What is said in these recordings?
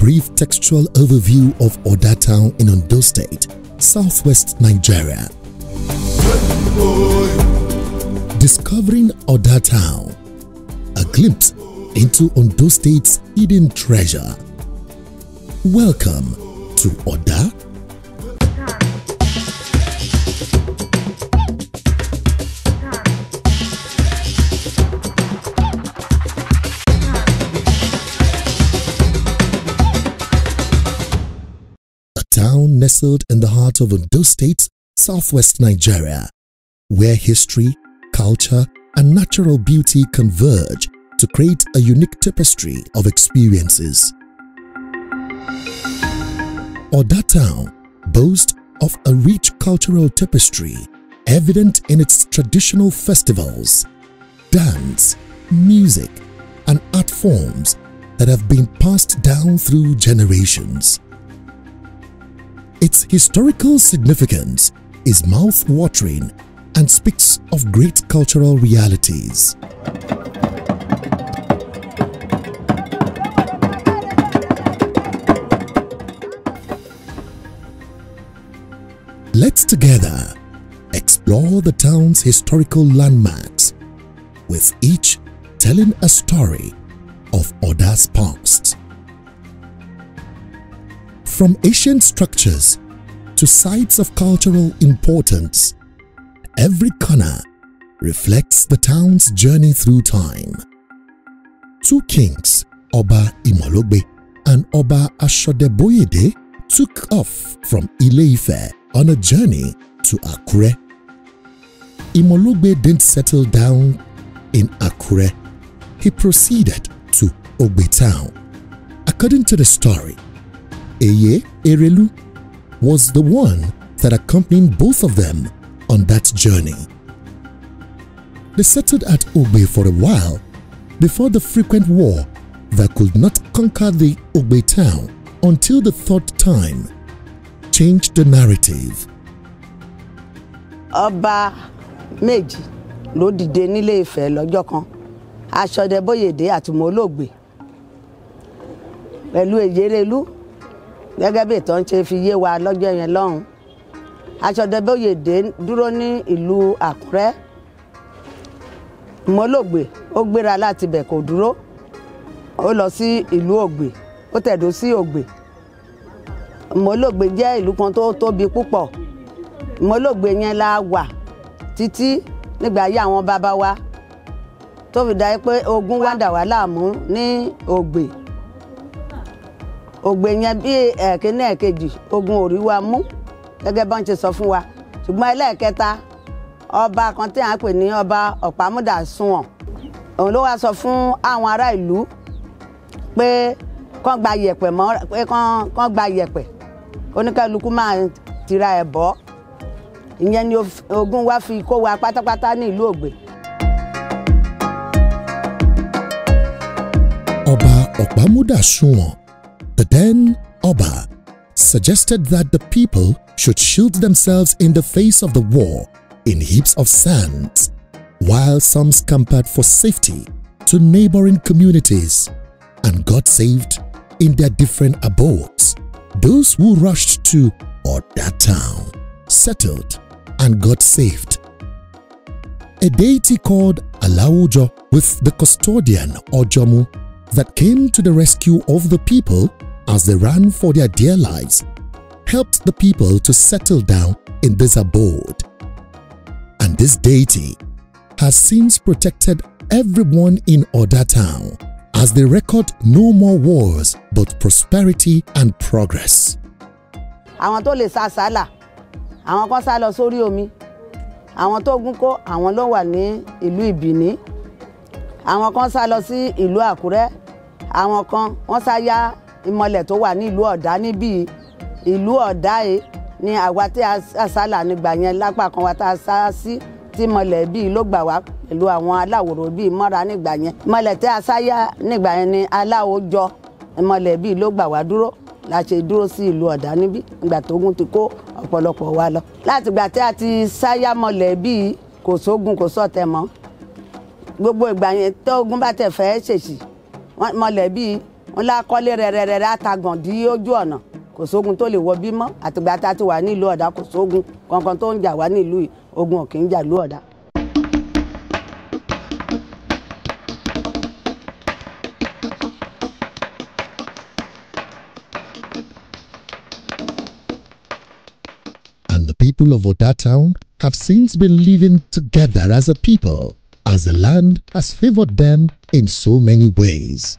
Brief textual overview of Oda Town in Ondo State, southwest Nigeria. Discovering Oda Town, a glimpse into Ondo State's hidden treasure. Welcome to Oda. Town nestled in the heart of Ondo State, southwest Nigeria, where history, culture, and natural beauty converge to create a unique tapestry of experiences. Oda Town boasts of a rich cultural tapestry evident in its traditional festivals, dance, music, and art forms that have been passed down through generations. Its historical significance is mouth-watering and speaks of great cultural realities. Let's together explore the town's historical landmarks, with each telling a story of Oda's past. From ancient structures to sites of cultural importance, every corner reflects the town's journey through time. Two kings, Oba Imologbe and Oba Ashodeboyede, took off from Ile-Ife on a journey to Akure. Imologbe didn't settle down in Akure. He proceeded to Ogbe town. According to the story, Eye Erelu was the one that accompanied both of them on that journey. They settled at Ogbe for a while before the frequent war that could not conquer the Ogbe town until the third time changed the narrative. Ọba méjì ló dìde nílé Ifẹ̀ lọ́jọ́ kan, Aṣọdẹbóyèdé àti Mọ́lógbè pẹ̀lú Èjèrèlú. Gẹ́gẹ́ bí ìtàn ṣe fi yé wa lọ́jọ́ yẹn lọ́hùn. Aṣọdẹbóyèdé dúró ní ìlú Àkúrẹ́. Mọ́lógbè ó gbéra láti bẹ̀ kò dúró. Ó lọ sí ìlú Ògbè, ó tẹ̀dó sí Ògbè. Mọ́lógbè jẹ́ ìlú kan tó tóbi púpọ̀. Mọ́lógbè yẹn la wà títí nígbà ayé àwọn bàbá wa tó fi dá pé ogun wá dà wá láàmú ní Ògbè. Ògbè yẹn bí ẹ̀kíní ẹ̀kejì ogun ò rí wa mú gẹ́gẹ́ bọ́n ṣe sọ fún wa, ṣùgbọ́n ẹlẹ́ẹ̀kẹta ọba kan tí à ń pè ní ọba Ọ̀pámúdàsùnwọ̀n òun ló wá sọ fún àwọn ará ìlú pé kán gba yẹ̀pẹ̀ mọ́ pé kán gba yẹ̀pẹ̀ oníkálukú máa tira ẹ̀ bọ́. Ìyẹn ni ogun wá fi kó wa pátápátá ní ìlú Ògbè. Ọba Ọ̀pámúdàsùnwọ̀n, the then Oba, suggested that the people should shield themselves in the face of the war in heaps of sand, while some scampered for safety to neighboring communities and got saved in their different abodes. Those who rushed to Oda Town settled and got saved. A deity called Alaujo, with the custodian Ojomu, that came to the rescue of the people as they ran for their dear lives, helped the people to settle down in this abode. And this deity has since protected everyone in Oda Town, as they record no more wars but prosperity and progress. Àwọn tó lè sá sálà, àwọn kan sá lọ sórí omi, àwọn tó gún kó àwọn ló wà ní ìlú Ìbìní, àwọn kan sá lọ sí ìlú Àkúrẹ́, àwọn kan wọ́n sá yá ìmọ̀lẹ̀ tó wà ní ìlú Ọ̀dá níbí ìlú ọ̀dà yìí ni àwa tí a sálà nígbà yẹn lápá kan wa tá a sá sí tí mọ̀lẹ́bí ló gbà wá pẹ̀lú àwọn aláwòrán bíi mọ́ra nígbà yẹn mọ̀lẹ́ tí a sáyà nígbà yẹn ni aláwo jọ mọ̀lẹ́bí ló gbà wá dúró la ṣe dúró sí ìlú ọ̀dà níbí ìgbà tógun ti kó ọ̀pọ̀lọpọ̀ wa lọ láti ìgbà tí a ti sáyà mọ̀lẹ́bí kò sógun kò sọ̀tẹ̀ mọ́ gbogbo ìgbà yẹn tógun bá tẹ̀ fẹ́ ṣèṣì mọ̀lẹ́bí wọn lá kọ́lé rẹ̀rẹ̀rẹ̀ àtàgàn dí ojú ọ̀nà kò sógun tó lè wọ bímọ àtìgbà tá a ti wà nílùú ọ̀dà kò sógun kankan tó ń jà wá nílùú yìí ogun ò kì í jà lú ọ̀dà. And the people of Oda Town have since been living together as a people, as the land has favored them in so many ways.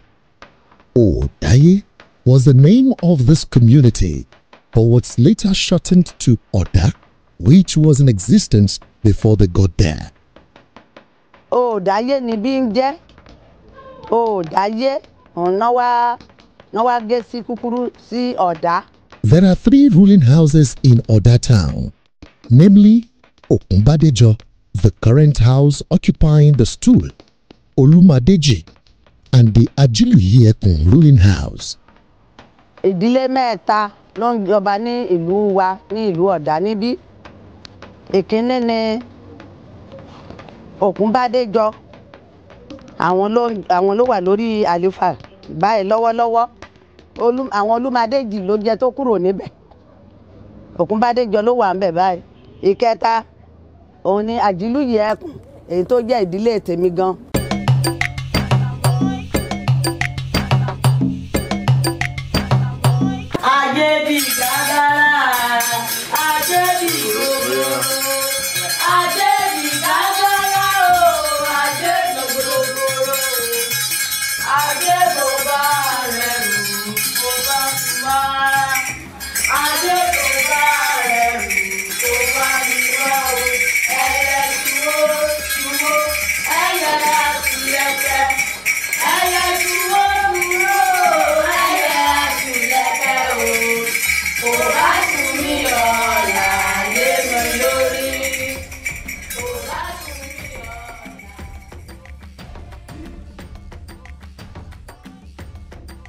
Odaye was the name of this community, but was later shortened to Oda, which was in existence before they got there. Odaye ni bí ń jẹ́ Odaye náà wá gé sí kúkúrú sí Ọ̀dà. There are 3 ruling houses in Oda Town, namely Okunbadejo, the current house occupying the stool, Olumadeji, and the Ajiluyekun ruling house. Ìdílé mẹ́ta ló ń jọba ní ìlú wa ní ìlú Ọ̀dà níbí. Ìkíní ni Okunbadejo, àwọn ló wà lórí àlífà báyìí lọ́wọ́lọ́wọ́. Àwọn Olúmadéjì ló jẹ́ tó kúrò níbẹ̀. Okunbadejo ló wà ńbẹ̀ báyìí. Ìkẹta òun ni Ajiluyekun èyí tó jẹ́ ìdílé tèmi gan.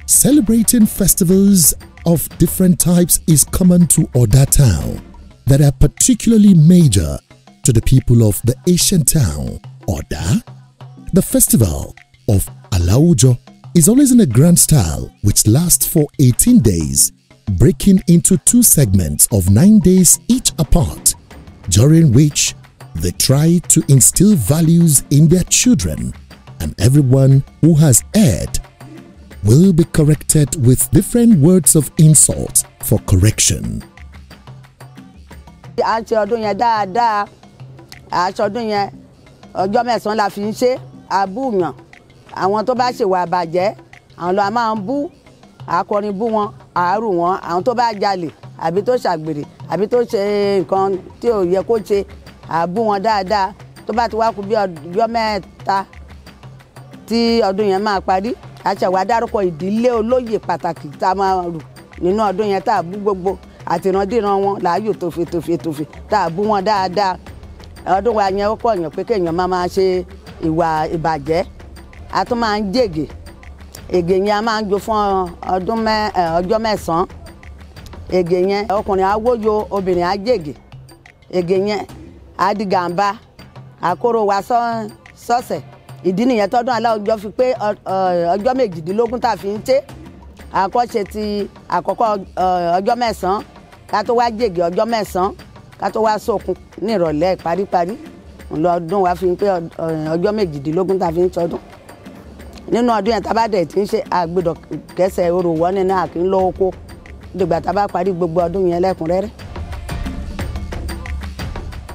Celebrating festivals of different types is common to Oda Town that are particularly major to the people of the ancient town, Oda. The festival of Alaujo is always in a grand style which lasts for 18 days, breaking into 2 segments of 9 days each apart, during which they try to instill values in their children, and everyone who has erred will be corrected with different words of insult for correction. Àṣẹ ọdún yẹn dáadáa, àṣẹ ọdún yẹn ọjọ́ mẹ́sàn-án la fi ń ṣe àbúyàn. Àwọn tó bá ṣèwà àbàjẹ́, àwọn ló máa ń bú, akọrin bú wọn, àárù wọn, àwọn tó bá jalè, àbí tó ṣàgbèrè, àbí tó ṣe nǹkan tí ò yẹ kó ṣe, àbú wọn dáadáa. Tó bá ti wá kù bí ọjọ́ mẹ́ta tí ọdún yẹn máa parí. Àṣẹ wa dárúkọ ìdílé olóyè pàtàkì tá a máa rù nínú ọdún yẹn tá a bú gbogbo àtìrandíran wọn láàyò tòfè tá a bú wọn dáadáa. Ọdún wa yẹn ó kọ̀ yàn pé kéèyàn máa ṣe ìwà ìbàjẹ́. A tún máa ń jègè. Ègè yẹn a máa ń jó fún ọjọ́ mẹ́sàn-án. Ègè yẹn ọkùnrin á wóyo, obìnrin á jègè. Ègè yẹn á di gàǹbá, àkóró wa sọ́sẹ̀. Ìdí nìyẹn tọ́dún Aláwùjọ fi pé ọjọ́ 18 tá a fi ń ṣe. Àkọ́ṣe ti àkọ́kọ́ ọjọ́ mẹ́sàn-án ká tó wá jègè ọjọ́ mẹ́sàn-án ká tó wá sókun ní ìrọ̀lẹ́ paríparí. Ọdún wa fi ń pé ọjọ́ 18 tá a fi ń ṣọdún. Nínú ọdún yẹn tá bá dẹ̀ ti ń ṣe àgbẹ̀dọ̀ kẹsẹ̀ orò wọ́n nínú àkín lọ oko dìgbà tá bá parí gbogbo ọdún yẹn lẹ́kùnrẹ́rẹ́.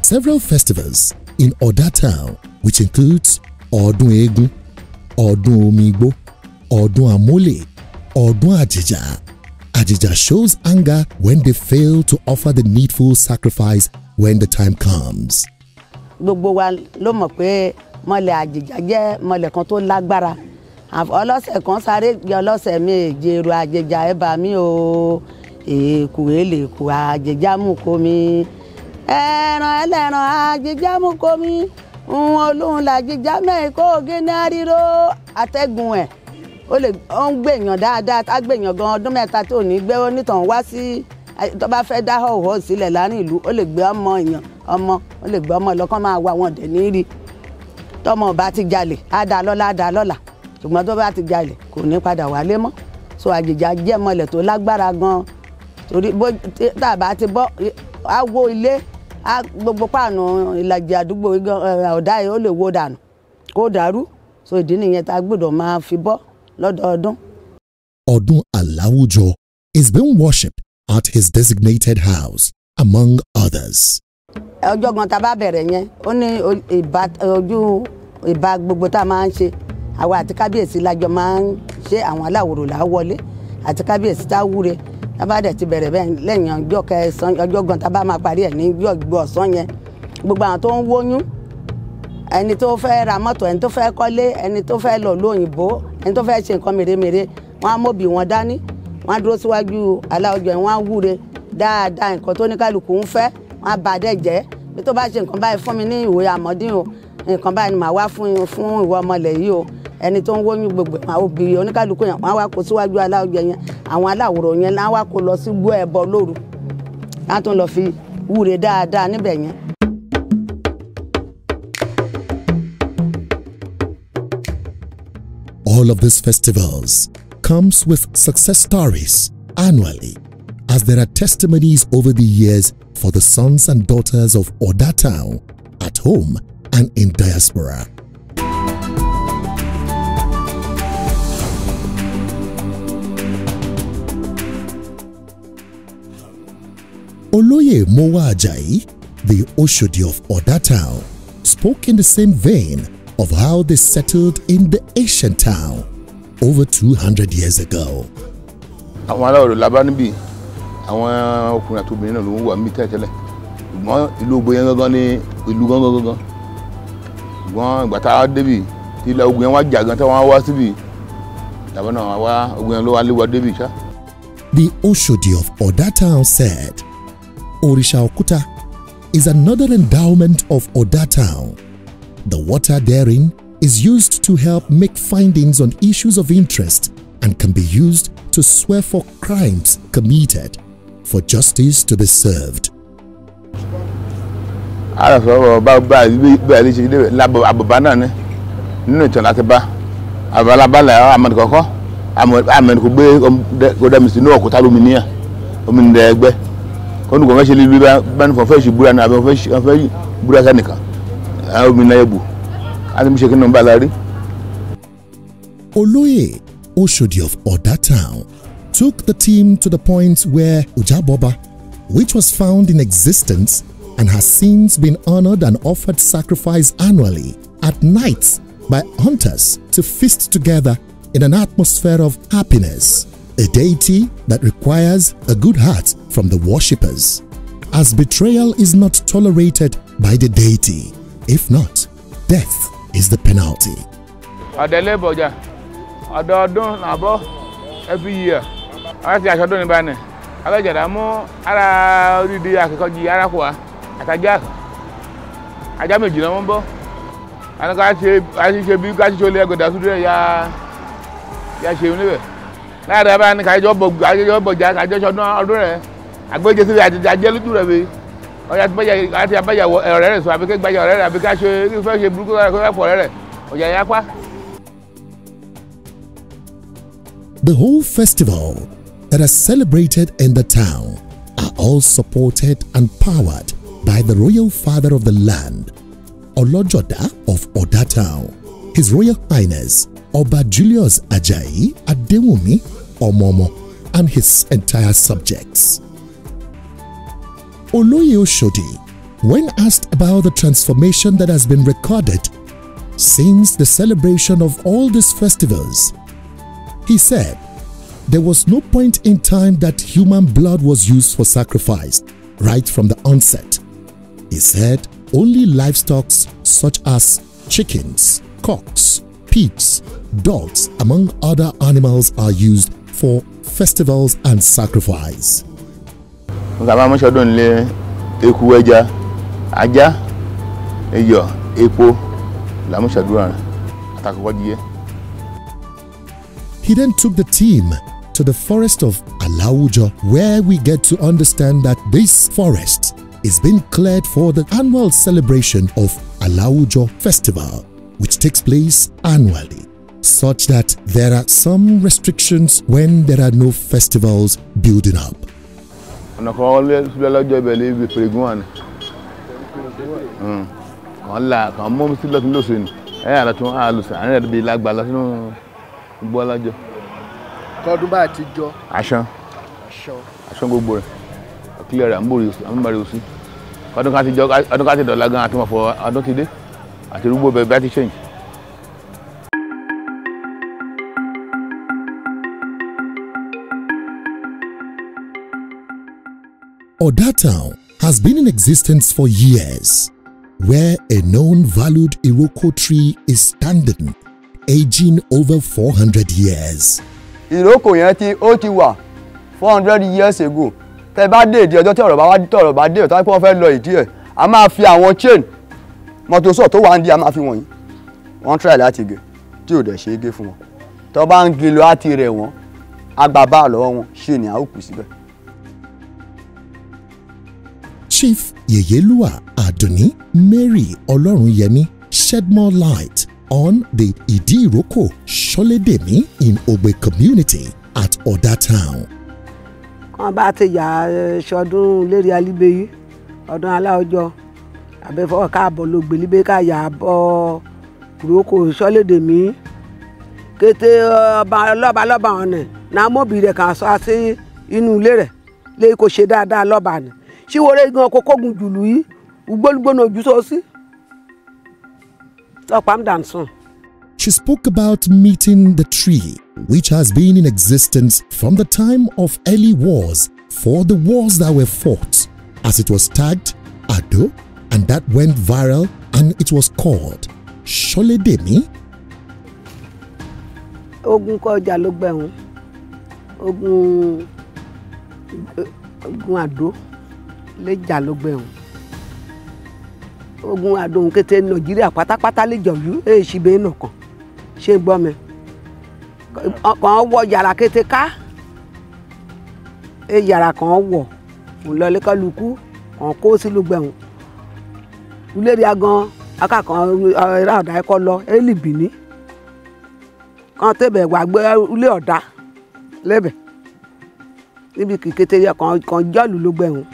Several festivals in Oda Town, which includes Ọdún Eégún, Ọdún Omigbo, Ọdún Amole, Ọdún Àjìjà. Àjìjà shows anger when they fail to offer the needful sacrifice when the time comes. Gbogbo wa ló mọ̀ pé mọ́lẹ̀ Àjìjà jẹ́ mọ́lẹ̀ kan tó lágbára. Ọlọ́sẹ̀ kan sáré gbé ọlọ́sẹ̀ méje èrò Àjìjà ẹ bá mi o. èkùrẹ́lẹ̀ èkù àjẹjámùkómi ẹran ẹlẹ́ran àjẹjámùkómi olóhùn làjíjá mẹ́rin kó gíní àríro atẹ́gùn ẹ̀ ó ń gbèyàn dáadáa á gbèyàn gan ọdún mẹ́ta tó ní gbé onítàn wá sí tó bá fẹ́ dá họ̀họ̀ sílẹ̀ láàrin ìlú ó lè gbé ọmọ èèyàn ọmọ ó lè gbé ọmọ lọ́kàn máa wá wọn dẹ̀ ní rí tọmọ bá ti jalè á dá lọ́la ṣùgbọ́n tó bá ti jalè kò ní padà wálé mọ́ so àjèjà jẹ́ mọ́lẹ̀ tó lágbára gan torí bó tá a bá ti bọ́ á wó ilé gbogbo páànù ìlàjì àdúgbò ọ̀dà yìí ó lè wó dànù kó dàrú so ìdí nìyẹn tá a gbọ́dọ̀ máa fi bọ́ lọ́dọọdún. Ọdún Aláwùjọ is being worshipped at his designated house, among others. Ọjọ́ gan tá a bá bẹ̀rẹ̀ yẹn ó ní ìbá gbogbo tá a máa ń ṣe àwa àti kábíyèsí lájọ máa ń ṣe àwọn aláwòrò là á wọlé àti kábíyèsí tá a wúre tá a bá dẹ̀ ti bẹ̀rẹ̀ bẹ́ẹ̀ lẹ́yìn ọjọ́ kẹsàn-án ọjọ́ gan tá a bá máa parí ẹ̀ ní ọjọ́ ọ̀sán yẹn gbogbo àwọn tó ń wóyún ẹni tó fẹ́ ra mọ́tò ẹni tó fẹ́ kọ́lé ẹni tó fẹ́ lọ lóyìnbó ẹni tó fẹ́ ṣe nǹkan mèremère wọ́n á móbì wọn dání wọ́n á dúró síwájú Aláwùjọ yẹn wọ́n á wúre dáadáa nǹkan tó ní kálukú ń fẹ́ wọ́n á bà dẹ̀ jẹ́ bí tó bá ṣe nǹkan báyìí fún mi ní ìwé àmọ́dín o nǹkan báyìí ni màá wá fún ìwọ ọmọlẹ̀ yìí o ẹni tó ń wóyún gbogbo àwọn òbí oníkálukú yẹn wọ́n á wá kó síwájú Aláwùjọ yẹn àwọn aláwòrán yẹn náà wá kó lọ sí gbọ́ ẹbọ lóru láti lọ fi wúre dáadáa níbẹ̀ yẹn. All of these festivals comes with success stories annually, as there are testimonies over the years for the sons and daughters of Oda Town at home and in diaspora. Oloye Mowa Ajayi, the Oshodi of Oda Town, spoke in the same vein of how they settled in the ancient town over 200 years ago. Àwọn aláwọ̀ lábá níbí àwọn ọkùnrin àti obìnrin náà ló ń wà mí tẹ́tẹ́lẹ̀ ṣùgbọ́n ìlú Ògbó yẹn gangan ní ìlú gangan ṣùgbọ́n ìgbà tá a débì tí ilẹ̀ ogun yẹn wá jà gan tí wọ́n wá síbì tàbí náà wá ogun yẹn ló wá lé wa débì ṣá. The Oshodi of Oda Town said, Orisha Okuta is another endowment of Oda Town. The water therein is used to help make findings on issues of interest and can be used to swear for crimes committed for justice to be served. Oloye Oshodi of Oda Town took the team to the point where Ujaboba, which was found in existence and has since been honored and offered sacrifice annually at nights by hunters to feast together in an atmosphere of happiness, a deity that requires a good heart from the worshippers, as betrayal is not tolerated by the deity. If not, death is the penalty. Every year, I see a shadow in Banner. I like Jadamo, Ara Ridi Akaji Arakwa, Atajak. I jam a Jinambo. And I see a big casual leg with Ya Shim. Now, the band I job Jack, I just know order. I go to the Ajel to the or I buy your so I became by your because you first a blue for it. Or Yaqua. The whole festival that is celebrated in the town are all supported and powered by the royal father of the land, Olojoda of Oda Town, His Royal Highness Oba Julius Ajayi Adewumi Omomo, and his entire subjects. Oloye Oshodi, when asked about the transformation that has been recorded since the celebration of all these festivals, he said there was no point in time that human blood was used for sacrifice right from the onset. He said only livestock such as chickens, cocks, pigs, dogs, among other animals are used for festivals and sacrifice. nǹkan máa mú ṣọdún nílé eku ẹja ajá iyọ̀ epo làmú ṣàdúrà rẹ̀ àtàkùkọ jíyẹ. He then took the team to the forest of Alawujo, where we get to understand that this forest is being cleared for the annual celebration of Alawujo Festival, which takes place annually, such that there are some restrictions when there are no festivals building up. ọ̀nà kan lọ́jọ́ ìbẹ̀lẹ̀ ibi pèrègùn wà ní kan là kan mọ́ mi sí lọ́tún lóṣù ni ẹ̀yà àlọ́tún àlùsàn àárín ẹ̀dùn bíi lágbà lọ sínú gbọ́ ọlọ́jọ́. Kọ́dún bá ti jọ. Aṣọ gbogbo rẹ̀ kílẹ̀ rẹ̀ àmúbàrí òsì ọdún ká ti dọ̀la gan àti mọ̀fọ́ ọdún ti dé àti rúgbó bẹ́ẹ̀ bá ti change. Oda Town has been in existence for years, where a known valued Iroko tree is standing, aging over 400 years. Iroko yẹn ti wà 400 years ago. Tẹ́ bá dé ìdí ọjọ́ tí ọ̀rọ̀ bá dé ọ̀tá pé wọ́n fẹ́ lọ ìdí ẹ̀ a máa fi àwọn chain mọ́tòsọ̀ tó wà ń di a máa fi wọ̀nyí. Wọ́n try láti gé tí ò dẹ̀ ṣe é gé fún wọn. Tó bá ń gé lọ á ti rẹ̀ wọ́n agbábá lọ́wọ́ wọn ṣe ni a ó kù síbẹ̀. Chief Yeyelua Adoni Mary Olorunyemi shed more light on the Idiroko Sholedemi in Ogbe community at Oda Town. Kan bá ti yà ṣọdún lérí alíbéyí ọdún aláọjọ́ àbẹ̀fọ́ káàbọ̀ ló gbèlíbé ká yà bọ́ Iroko Sholedemi kété ọba lọ́ba ọ̀nà náà mọ́bì rẹ̀ kàn sọ sí inú ilé rẹ̀ lè kó ṣe dáadáa lọ́ba ni ṣíwọ́rẹ́ gan kókógun jùlù yìí ugbólúgbóná ojú sósì lọ́pàá dàn sùn. She spoke about meeting the tree, which has been in existence from the time of early wars for the wars that were fought, as it was tagged Ado, and that went viral, and it was called Sholedemi. Ogun kọjá ló gbẹ̀hún, ogun Ado lè jà ló gbẹ̀hún. Ogun Ado ń kété Nàìjíríà pátápátá lè jọ̀lú èyí bẹ́ẹ̀ nìkan ṣé gbọ́ mi kàn wọ yàrá kété ká yàrá kan wọ̀ ń lọ lẹ́kọ̀lùkù kàn kó sílùú gbẹ̀hún ìlérí agan akákan ẹ̀rọ ọ̀dà ẹ̀kọ́ lọ ẹ̀lì bìíní kan tẹ̀bẹ̀ wà gbé ilé ọ̀dà lẹ́bẹ̀ níbi kété kan jọ́ọ̀lù ló gbẹ̀hún.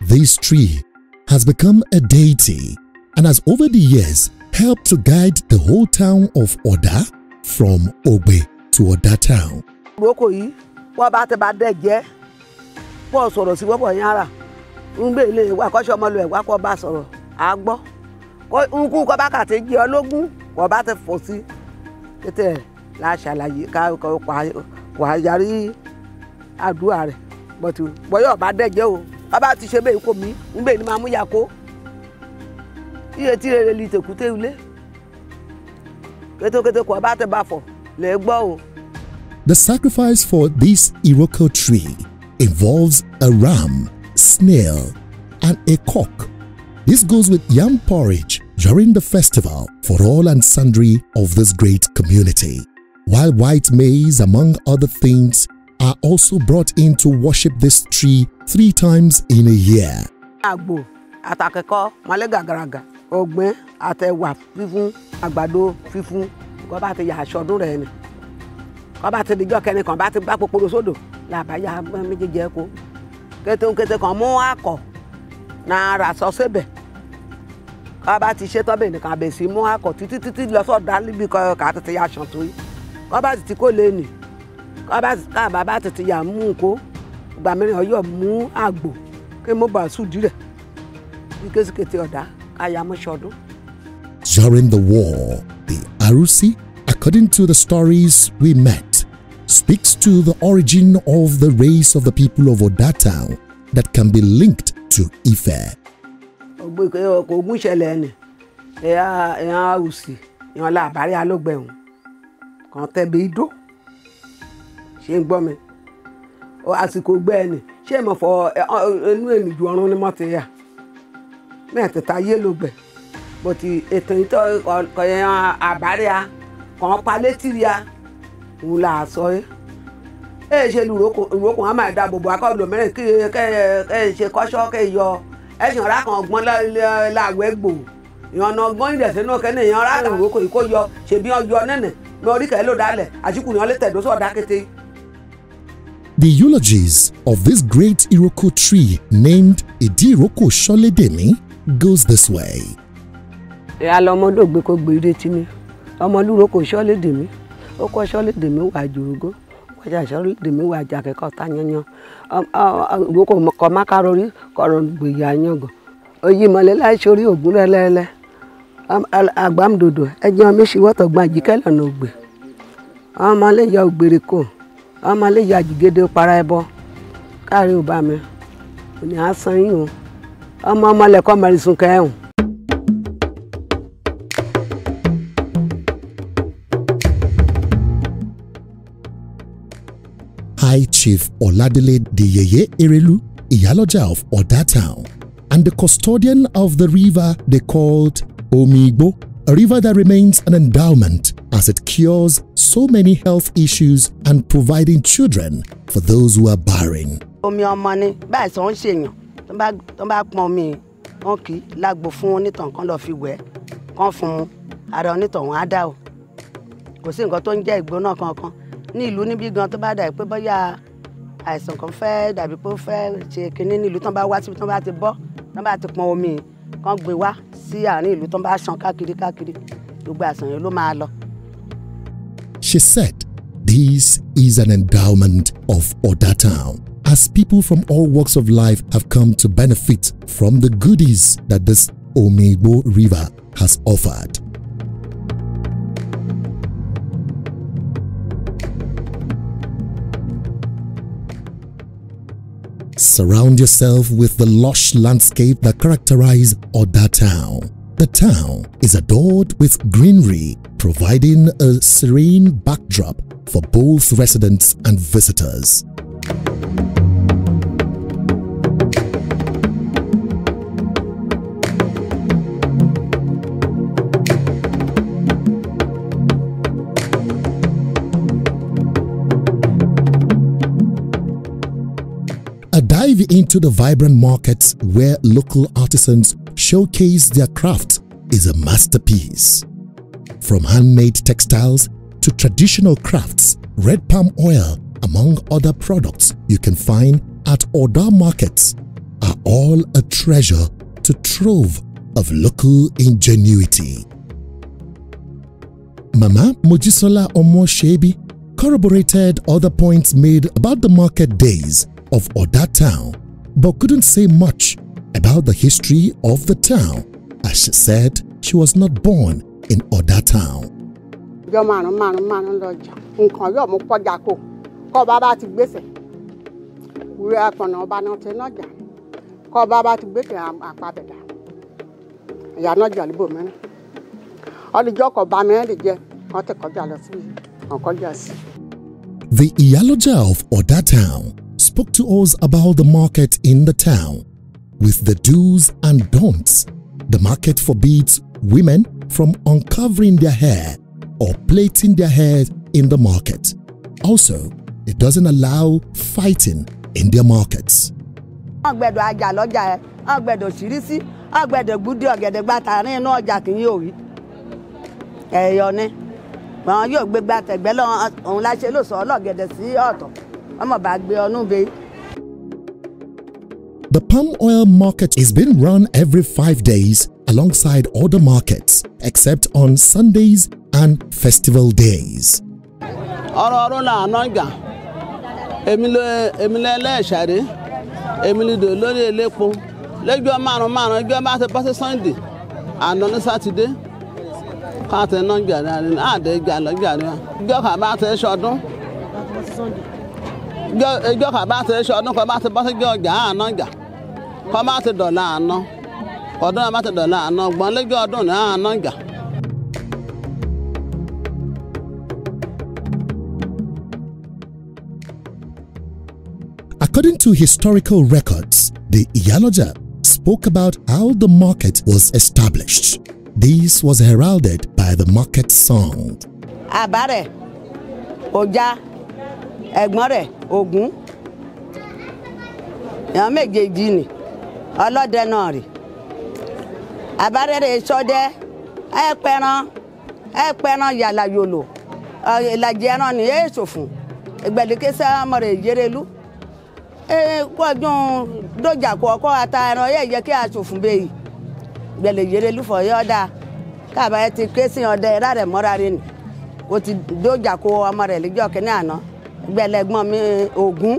This tree has become a deity and has over the years helped to guide the whole town of Oda from Ogbe to Oda Town. Iroko yìí wọ́n bá ti bá dẹ̀ jẹ́ pọ̀ sọ̀rọ̀ sí wọ́pọ̀ yàrá ń gbé ilé ìwà kọ́ṣọ́ ọmọlúwẹ̀ wá kọ́ bá sọ̀rọ̀ á gbọ́ ń kú kọ́ bá kà ti jẹ́ ọlógún kọ́ bá ti fò sí kété ẹ̀ la ṣàlàyé kò àyàrí àdúrà rẹ̀ bọ́tù bọ́yọ̀ bá dẹ̀ jẹ́ o bàbá ti ṣe bẹ́ẹ̀ kó mi ń bẹ́ẹ̀ ni máa mú ya kó iye tí rere li tèkúté ilé kétékété kò bá tẹ bá fọ̀ lè gbọ́ o. The sacrifice for this Iroko tree involves a ram, snail, and a cock. This goes with yam porridge during the festival for all and sundry of this great community, while white maize, among other things, are also brought in to worship this tree 3 times in a year. Àgbò àtàkẹ́kọ́ mọ́lẹ́ gàgàràgà ọ̀gbìn àtẹ̀wà fífún àgbàdo fífún kọ́ bá ti yà aṣọ́dún rẹ̀ ni kọ́ bá ti dijọ́ kẹ́ni kan bá ti gbá poporo sódò làbáyá méjèèjì ẹ̀kọ́ kété kan mú àkọ́ náà rà sọ síbẹ̀ kọ́ bá ti ṣe tọ́bẹ̀ nìkan bẹ̀ sí mú àkọ́ títí lọ́sọ̀dá níbi kọ́ ká ti yà aṣọ tó yìí kọ́ bá ti kó lé nì kọ́ bá ti yà mú kó ìgbà mìíràn ọyọ́ mú àgbò kí mo bá sùdí rẹ̀ ní kéṣìkété ọ̀dá káyà mọ́ ṣọdún. During the war, the Arusi, according to the stories we met, speaks to the origin of the race of the people of Oda Town that can be linked to Ife. Ogun ṣẹlẹ̀ ni ẹ̀yà Arusi ìwọ̀n làbárí alógbẹ̀hún kan tẹ̀bi idó ṣe ń gbọ́ mi àsìkò gbẹ ni ṣé mo fọ inú èmi ju ọrùn ni mo ti yà mẹ́tẹ̀ẹ̀ta yé ló gbẹ bó ti ètò ìtọ́ kọ̀yàn àbáríà kàn pa létí ria òun là sọ ẹ ṣe ìrókò wọn máa dáàbò bò akọ́ lòmíràn kí ẹ ṣe kọ́ṣọ́ kẹ yọ ẹ̀sìn ọ̀rá kan ọgbọ́n láàwẹ̀ gbò ìyọ̀nà ọgbọ́n ìdẹ̀sẹ̀ náà kẹ́ni ìyọ̀n ọ̀rá kan ìrókò yìí kó yọ ṣèbí ọjọ́ nẹ́nẹ̀ ní orí kẹ́ ló dálẹ̀ àṣìkò ìyọ̀n lè tẹ̀dó sọ̀dá kété. The eulogies of this great Iroko tree named Idiroko Sholedemi goes this way. Ìyá lọmọdógbe kò gbé ìrètí mi ọmọlúroko Sholedemi ó kọ́ Sholedemi wà jòrógó wájà Sholedemi wà jàkẹ́kọ̀ọ́ tá yanyan ìrókò kọ́ mákàrórí kọ̀rọ̀ gbèyà yangàn oyè mọ̀lẹ́ láì sórí ògùn lẹ́lẹ́lẹ́ àgbàmdodo ẹjọ́ mi ṣì wọ́tọ̀ gbọ́n àjíkẹ́ lọ́nà ògbè ọmọ lè yọ ògbèrè kò ọmọ lè yọ àjìgédé para ẹbọ káàrí ò bá mi òní á san yín o ọmọ lẹ́kọ́ mẹ́rìnsùn kẹ́hùn. High Chief Oladele Diyeye Erelu, Iyaloja of Oda Town, and the custodian of the river they called Omigbo, a river that remains an endowment as it cures so many health issues and providing children for those who are barren. Omi ọmọ ni báyìí sọ ń ṣèyàn tó bá pọn omi wọn kì í lágbo fún onítàn kan lọ fi wẹ̀ kán fún un ara onítàn wọn á dá o kò sí nǹkan tó ń jẹ́ ìgbóná kankan ní ìlú níbí gan tó bá dà pé bóyá àìsàn kan fẹ́ dàbí pé ó fẹ́ ṣe kinní ní ìlú tó bá wá síbi tó bá ti bọ́ tó bá ti pọn omi kan gbé wá sí àárín ìlú tó bá ṣàn káàkiri gbogbo àìsàn yẹn ló máa lọ. She said this is an endowment of Oda Town, as people from all walks of life have come to benefit from the goodies that this Omigbo River has offered. Surround yourself with the lush landscape that characterize Oda Town. The town is adored with greenery, providing a serene backdrop for both residents and visitors. A dive into the vibrant markets where local artisans showcase their craft is a masterpiece. From handmade textiles to traditional crafts, red palm oil, among other products you can find at Oda markets, are all a treasure to trove of local ingenuity. Mama Mojisola Omoshebi corroborated other points made about the market days of Oda Town, but couldn't say much about the history of the town, as she said she was not born in Oda Town. The Iyaloja of Oda Town spoke to us about the market in the town. With the do's and don'ts, the market forbids women from uncovering their hair or plaiting their hair in the market. Also, it doesn't allow fighting in their markets. The palm oil market is being run every 5 days alongside other markets, except on Sundays and festival days. According to historical records, the Iyaloja spoke about how the market was established. This was heralded by the market song. Abare, Oja, Egmore, Ogun. Yan méjèèjì ni. Ọlọ́dẹ náà rè. Abare re sọdẹ, ẹ pẹran yàlà yòlò. Ìlàjì ẹran ni ẹ ṣòfún. Ìgbẹ̀lẹ̀kẹsẹ̀ ọmọ rẹ̀ Yérelú. Kọjún dójà kọ̀ọ̀kọ́ ata ẹran yẹ kí a ṣòfún bẹ́ẹ̀. Ìgbẹ̀lẹ̀ Yérelú fọ̀ yọ ọ́dà. Káàbá ẹ ti ké sí ọdẹ ẹ̀rá rẹ̀ mọ́ra rẹ̀ ni. Ó ti dójà kó ọmọ rẹ̀ lẹ́jọ́ kínní àná. Ìgbẹ̀lẹ̀ ẹ̀gbọ́n mi Ògún.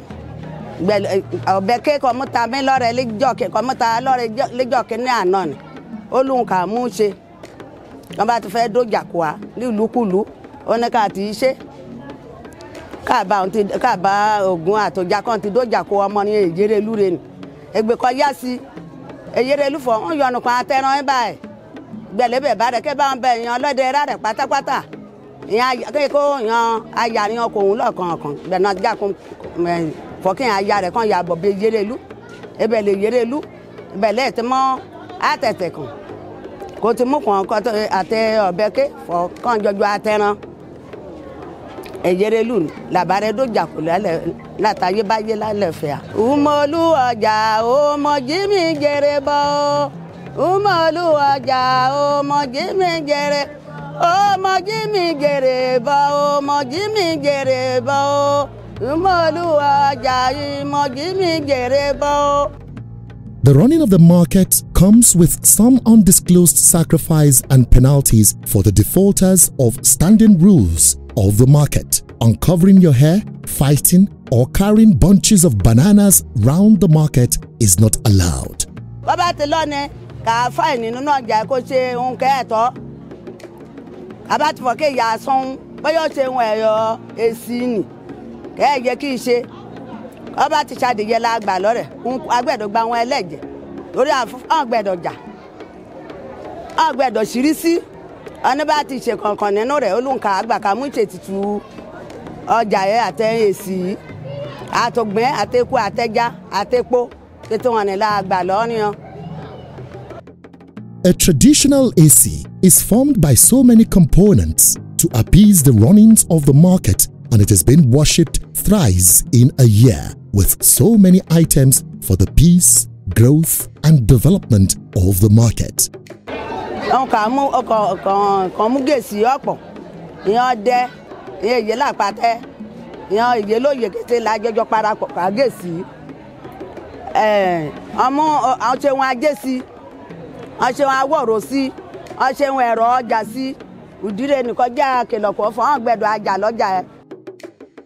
Ọ̀bẹ kéèkọ́ mọ́ta mi lọ́rẹ̀ lẹ́jọ́ kéèkọ́ mọ́ta lọ́rẹ̀ lẹ́jọ́ kínní àná ni. Ó lóun kà mú ṣe. Wọ́n bá ti fẹ́ dójà kó wa nílùkulù. Ó ní ká ti ṣe. Káàbá Ògún àtòjà kan ti dójà kó ọmọ ní Yérelú rẹ̀ ni. Ègbè kọ yá sí. Yérelú fọ̀ ń yọnu kan atẹ́ran ẹ̀ báyìí. Gbẹ̀lẹ́bẹ̀ bá rẹ̀ kẹ́ bá ń bẹ yan ọlọ́dẹ ẹ̀rá rẹ̀ pátápátá. Ìyẹn kéèkó yan aya ni ọkọ̀ òun lọ́kàn gbẹ̀nà jákun fọ́kìn aya rẹ̀ kan yàbọ̀ bí Yérelú. Ibẹ̀ lè Yérelú. Ibẹ̀ lè ti mọ́ àtẹ̀tẹ̀ kan. Kò ti mú kan àtẹ ọ̀bẹ ké fọ́ kàn jọjọ atẹ́ran. Yérelú làbárẹ̀ dójà kò lálẹ́ látàyé báyé lálẹ́ fẹ́ à. Umolu ọjà ọmọ Jimmy jèrè bọ́. Umolu ọjà ọmọ Jimmy jèrè. Ọmọ Jimmy jèrè bọ́. Ọmọ Jimmy jèrè bọ́. Umolu ọjà ọmọ Jimmy jèrè bọ́. The running of the market comes with some undisclosed sacrifice and penalties for the defaulters of standing rules of the market. Uncovering your hair, fighting, or carrying bunches of bananas round the market is not allowed. Bàbá ti lọ ni ká fáìní nínú ọjà kó ṣe ohun kẹ́ẹ̀tọ́. Bàbá ti fọ̀ kí ìyá sọ́hún bóyá ó ṣe ohun ẹ̀yọ èsì nì kẹ́ẹ̀yẹ kí í ṣe. Bàbá ti ṣàdìyẹ la gbà lọ́rẹ̀ agbẹ̀dọ̀ gba wọn ẹlẹ́jẹ̀ lórí àgbẹ̀dọ̀ jà. Àgbẹ̀dọ̀ ṣírí sí ọ̀nà bá ti ṣe kankan nínú rẹ̀ olùkà àgbà ká mú ìṣètìtù ọjà yẹn àtẹ èsì àtọ̀gbẹ́ àtẹ̀kù àtẹ̀já àtẹ̀pọ̀ tètè wọn ni la gbà lọ́nìyàn. A traditional AC is formed by so many components to appease the runnings of the market, and it has been worshipped thrice in a year with so many items for the peace, growth, and development of the market. Ọkàn mú gèsì ọ̀pọ̀ ìyẹn ọdẹ ìyẹn ìyẹn làpàtẹ ìyẹn ìyẹn lóye kété lájọjọ parapọ̀ ká gèsì ọmọ ọṣẹ wọn ajé sí ọṣẹ wọn awọ̀rọ̀ sí ọṣẹ wọn ẹ̀rọ ọjà sí ìdílé nìkan jẹ́ àkèlọ̀pọ̀ fún ọ̀gbẹ̀dọ̀ ajá lọ́jà ẹ̀.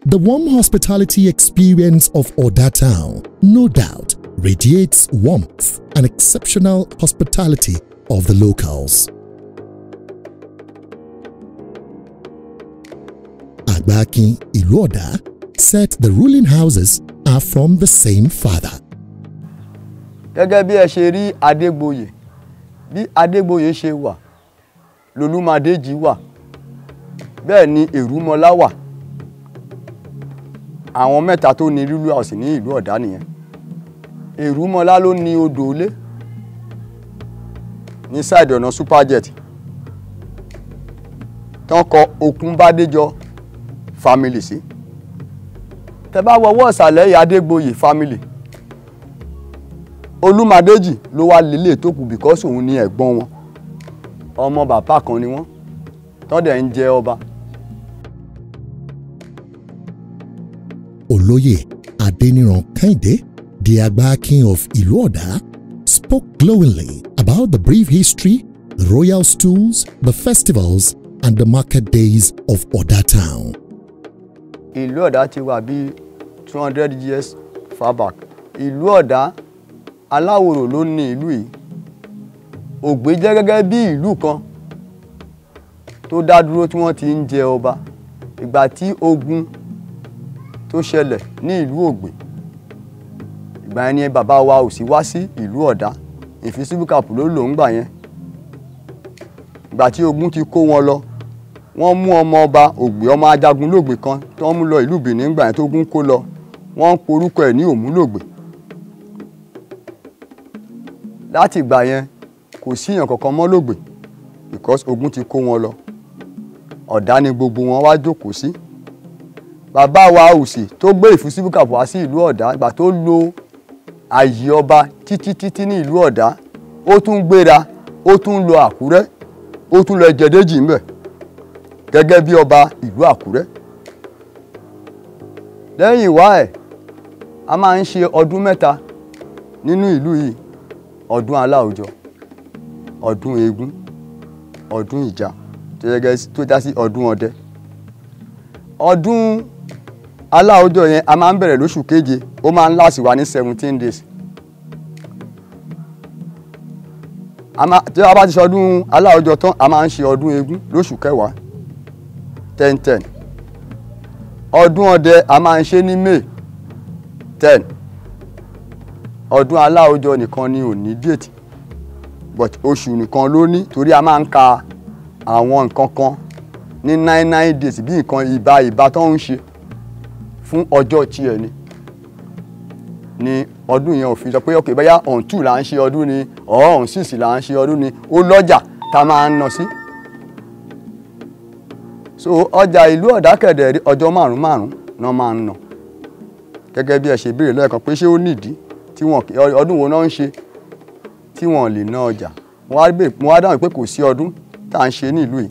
The warm hospitality experience of Oda Town, no doubt, radiates warmth and exceptional hospitality of the locals. Agbakin Ìlú Ọ̀dà said the ruling houses are from the same father. Gẹ́gẹ́ bí ẹ ṣe rí Adégbòyè, bí Adégbòyè ṣe wà, lolúmadéjì wà, bẹ́ẹ̀ ni Èrúmọlá wà. Àwọn mẹ́ta tó ní rúlù house ní Ìlú Ọ̀dà nìyẹn. Èrúmọlá ló ní odò ilé ní side ọ̀nà superjet tán kọ Òkúnbádéjọ family sí. Tẹ́ bá wọwọ́ ìsàlẹ̀ yìí Adégbòyè family. Olúmadéjì ló wá lélẹ̀ tó kù because òun ni ẹ̀gbọ́n wọn. Ọmọ bàbá kan ni wọ́n. Tán dẹ̀ ń jẹ ọba. Olóyè Adéníran Kẹ́hìndé, the Agbakin of Ìlú Ọ̀dà, spoke glowingly about the brief history, the royal stools, the festivals, and the market days of Oda Town. Ìlú Ọ̀dà ti wà bí 200 years far back. Ìlú Ọ̀dà Aláwòrò ló ní ìlú yìí. Ògbé jẹ́ gẹ́gẹ́ bí ìlú kan tó dá dúró tí wọ́n ti ń jẹ ọba. Ìgbà tí ogun tó ṣẹlẹ̀ ní ìlú Ògbé, ìgbà yẹn ni bàbá wa ò sí wá sí ìlú Ọ̀dà. Invisible cap ló lò ń gbà yẹn. Ìgbà tí ogun ti kó wọn lọ, wọ́n mú ọmọ ọba Ògbé, ọmọ ajagun lóògbé kan tó mú lọ ìlú Benin ìgbà yẹn tó gún kó lọ. wọ́n ń porúkọ ẹ̀ ní òmúlògbè. Láti ìgbà yẹn kò sí èèyàn kankan mọ́ lògbè because ogun ti kó wọn lọ. Ọ̀dá ni gbogbo wọn wá jókòó sí. Bàbá wa Òsì tó gbé ìfúsíbùkà wá sí ìlú Ọ̀dá ìgbà tó lo àyè ọba títí ní ìlú Ọ̀dá, ó tún gbéra, ó tún lọ Àkúrẹ́, ó tún lọ Jẹ̀dẹ́jì ńbẹ̀ gẹ́gẹ́ bí ọba ìlú Àkúrẹ́. Lẹ́yìn ìwá ẹ̀, a máa ń ṣe ọdún mẹ́ta nínú ìlú yìí: ọdún aláòjọ, ọdún eégún, ọdún ìjà tó dá sí ọdún ọdẹ. Ọdún aláòjọ yẹn a máa ń bẹ̀rẹ̀ lóṣù keje, ó máa ń last wá ní 17 days. Tí a bá ti ṣe ọdún aláòjọ tán, a máa ń ṣe ọdún eégún lóṣù kẹwàá 10-10. Ọdún ọdẹ a máa ń ṣe ní May 10. Ọdún aláòjọ nìkan ni ò ní date, but oṣù nìkan ló ní, torí a máa ń ka àwọn nǹkan kan ní 99 days bí nǹkan ìbá tó ń ṣe fún ọjọ́ tiẹ̀ ni ọdún yẹn ò fi sọ pé ok bóyá on 2 là ń ṣe ọdún ni on 6 là ń ṣe ọdún ni, ó lọ́jà tá máa ń ná sí. So ọjà ìlú Ọ̀dá kẹ̀dẹ̀ ọjọ́ 5 náà máa ń ná. Gẹ́gẹ́ bí ẹ ṣe béèrè lẹ́ẹ̀kan pé ṣé ó nídìí tí ọdún wo náà ń ṣe tí wọ́n lè ná ọjà. Mo wá dáhùn pé kò sí ọdún tá à ń ṣe ní ìlú yìí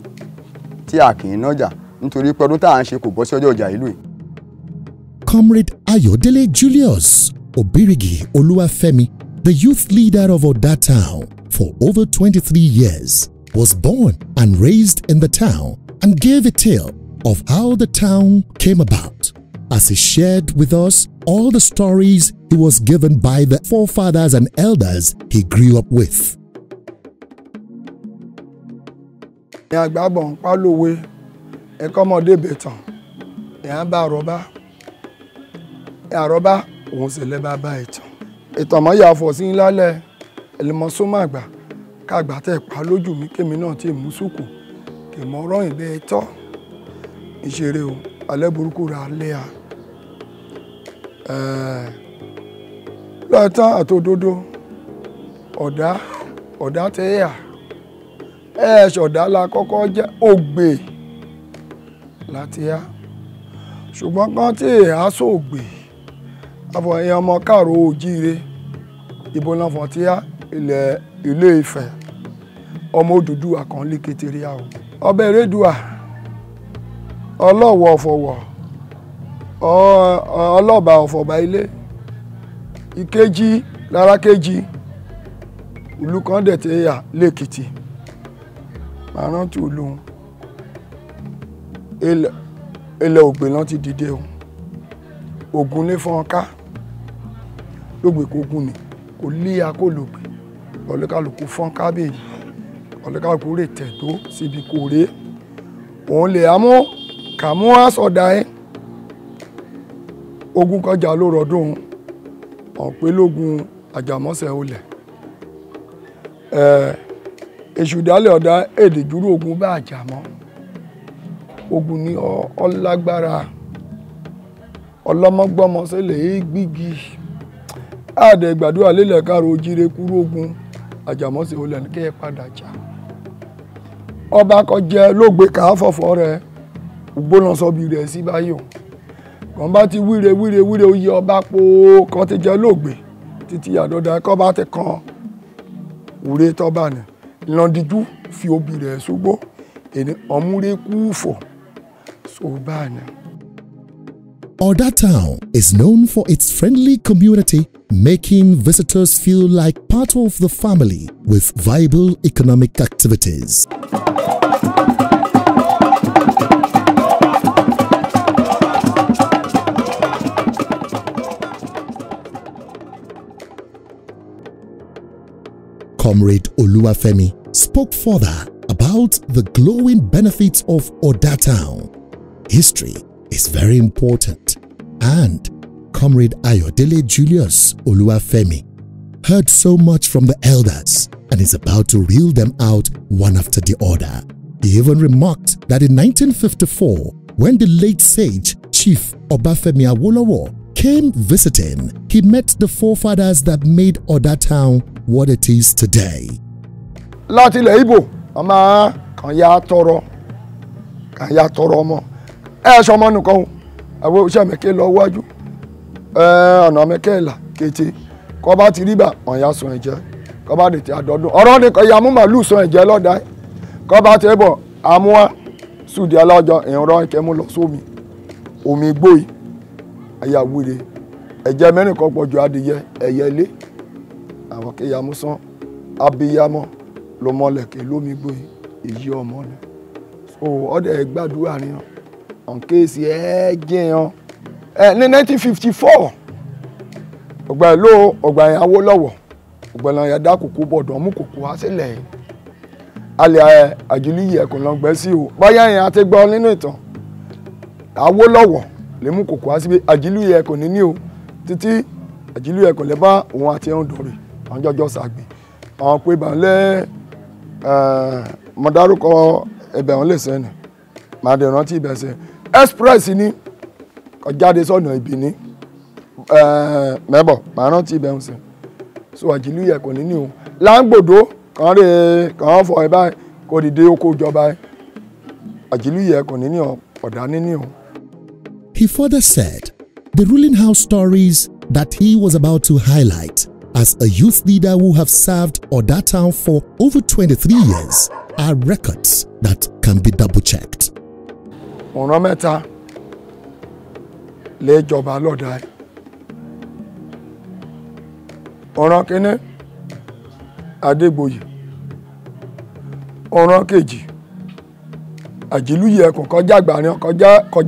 tí a kì í nájà, nítorí pé ọdún tá à ń ṣe kò bọ́ sí ọjọ́ ọjà ìlú yìí. Comrade Ayodele Julius Obirigi Oluwafemi, the youth leader of Oda Town for over 23 years, was born and raised in the town and gave a tale of how the town came about, as he shared with us all the stories he was given by the forefathers and elders he grew up with. Àgbàbọ̀ ń pálòwe ẹ̀kọ́ ọmọdé bẹ̀tàn ẹ̀yà bá àrọ́bá òun sì lẹ́bàá bá ìtàn. Ìtàn mọ́ yà fọ̀ sí lálẹ́ ẹlẹ́mọ súnmọ́ àgbà káàgbà tẹ̀ pa lójú mi kémi náà tí mú sùkù kèmọ́ rọ́yìn bẹ́ẹ̀ tọ́ ìṣeré o alẹ́ burúkú ra lé a. Lọ́ọ̀tán àtòdodo ọ̀dá tẹ́yà ṣọ̀dá la kọ́kọ́ jẹ́ ògbè láti yá, ṣùgbọ́n kan tí èèyàn sóògbè àfọ̀yìn ọmọ káàró òjíire ìbò náà fọ̀n tí yá ilé Ifẹ̀ ọmọ Odùduwà kan lé kékeré àwọn ọbẹ̀ Erédùà ọlọ́wọ̀ ọ̀fọ̀wọ̀ ọlọ́ba ọ̀fọ̀ba ilé ìkejì lára kejì ìlú kan dẹ̀ tẹ́ yà lẹ́kìtì màá rántí olóhun ilẹ̀ ògbè náà ti dìde o ogun lé fọ́n ká lógbè kógun ni kò lé akólògbè ọ̀lẹ́kàlùkù fọ́n kábèyí ọ̀lẹ́kàlùkù rè tẹ̀dó síbi kò ré òun lè amú kàmú àsọdá ẹ ogun kọjá ló rọdún ọ̀pẹ́lógún àjàmọ́sẹ̀ olẹ̀ èṣù dálẹ̀ ọ̀dá èdè dúró ogun bá àjàmọ́ ogun ní ọlágbára ọlọ́mọgbọ́mọ sílẹ̀ gbígi àdẹ gbàdúrà lélẹ̀ káàró jíire kúrò ogun àjàmọ́sẹ̀ olẹ̀ ní kẹ́ ẹ padà jà ọba kọjẹ lóògbé káfọ̀fọ̀ rẹ̀ gbóná sọ́bi rẹ̀ sí báyìí kàn bá ti wíre oyè ọba po kan ti jẹ lóògbé títí àdọ́dá kọ́ bá ti kan wúre tọ́ba ni ìlàndíjú fi obì rẹ̀ ṣùgbó èni ọmúre kúfọ̀ ṣòbá ni. Oda Town is known for its friendly community, making visitors feel like part of the family with viable economic activities. Comrade Oluwafemi spoke further about the glowing benefits of Oda Town. History is very important, and Comrade Ayodele Julius Oluwafemi heard so much from the elders and is about to reel them out one after the other. He even remarked that in 1954, when the late sage Chief Obafemi Awolowo came visiting, he met the forefathers that made Oda Town what it is today. Láti ilẹ̀ Ìgbò, ọmọ kan ya tọrọ ọmọ. Ṣọmọ nìkan o, àwọn òṣìṣẹ́ mẹ́kẹ́ lọ wájú. Ọ̀nà mẹ́kẹ́ là kété. Kọ́ bá ti rí bà, wọ́n ya sùn ẹ̀jẹ̀. Kọ́ bá dètè àdọ́dún. Ọ̀rọ̀ ni kan ya mú màlúù sùn ẹ̀jẹ̀ lọ́dà. Kọ́ bá ti bọ̀, àmúwá sùdí alájọ ìrọ̀ ìkẹ́mú lọ sómi. Omi gbóyè. Ayáwúre. Ẹ̀jẹ̀ mẹ́rin kan pọ̀jù adìyẹ ẹ̀yẹlé. Àwọn kéyàmú sán. Abiyamọ ló mọ̀lẹ̀kẹ́ lómi gbóyè. Èyí ọmọ ni. So ọdẹ gbàdúrà ni on kéèsì ẹ̀ẹ́jẹ̀ hàn. Ní 1954 ọgbà yẹn Awólọ́wọ̀ ọgbà yẹn dá kòkó bọ̀dọ̀ mú kòkó wá sílẹ̀ alẹ́ Àjílúyè ẹ̀kọ́ lọ gbẹ́ sí o báyà yẹn àti gbọ́ nínú ìtàn Awólọ́wọ̀ lè mú kòkó wá síbi Àjílúyè ẹ̀kọ́ níní o títí Àjílúyè ẹ̀kọ́ lè bá òun àti Ondo rẹ̀ àwọn jọjọ sàgbé àwọn pé bàálẹ̀ mọ̀dárúkọ ẹbẹ̀ wọn lè sẹ́nu màá dẹ̀ rántí ibẹ̀ sẹ́ express ni kọjáde sọ̀nà Ìbíní mẹ́bọ̀ màá rántí ibẹ̀ wọn sẹ́ so Àjílúyè ẹ̀kọ́ níní o láǹgbòdo kàn fọ ẹ báyìí kò dìde oko ìjọba ẹ Àjílúyè ẹ̀kọ́ níní ọ̀dà níní o. He further said the ruling house stories that he was about to highlight as a youth leader who have served Oda Town for over 23 years are records that can be double-checked. Ọ̀ràn mẹ́ta lè jọba lọ́dà ẹ̀. Ọ̀ràn kínní Adégbòyè. Ọ̀ràn kejì Àjílúyè ẹ̀kọ́ kọjá